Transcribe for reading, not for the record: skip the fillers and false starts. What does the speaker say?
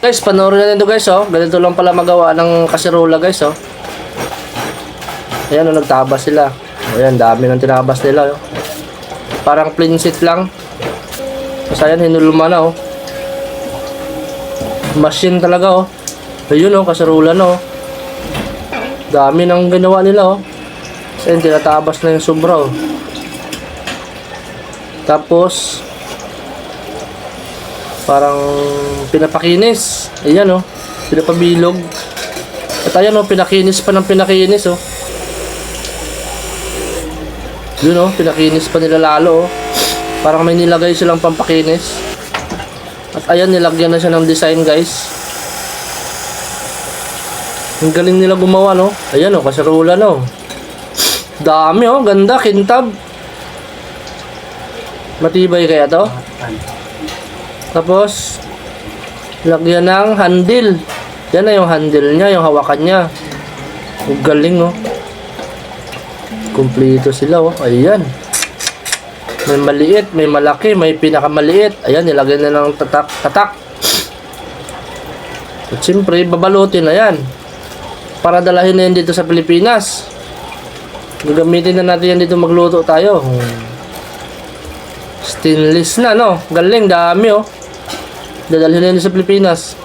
Guys, panoorin natin ito guys, oh. Ganito lang pala magawa ng kasirola guys, oh. Ayan, oh, nagtabas sila. Ayan, dami ng tinabas nila, oh. Parang plain sheet lang. Kasi ayan, hinulma na, oh. Machine talaga, oh. Ayun, oh, kasirola na, oh. Dami ng ginawa nila, oh. Ayan, tinatabas na yung sobra, oh. Tapos parang pinapakinis. Ayan, oh. Pinapabilog. At ayan, oh. Pinakinis pa ng pinakinis, oh. Yun, oh. Pinakinis pa nila lalo, oh. Parang may nilagay silang pampakinis. At ayan, nilagyan na siya ng design, guys. Ang galing nila gumawa, no. Ayan, oh. Kasarola, no. Dami, oh. Ganda. Kintab. Matibay kaya to. Tapos lagyan ng handle. Yan na yung handle niya, yung hawakan niya. Ang galing, oh. Kumpleto sila, oh. Ayan. May maliit, may malaki, may pinakamaliit. Ayan, nilagyan na ng tatak. At siyempre, babalutin na yan. Para dalahin na yan dito sa Pilipinas. Gagamitin na natin yan dito magluto tayo. Stainless na, no? Galing, dami, oh. Dadalhin na yun sa Pilipinas.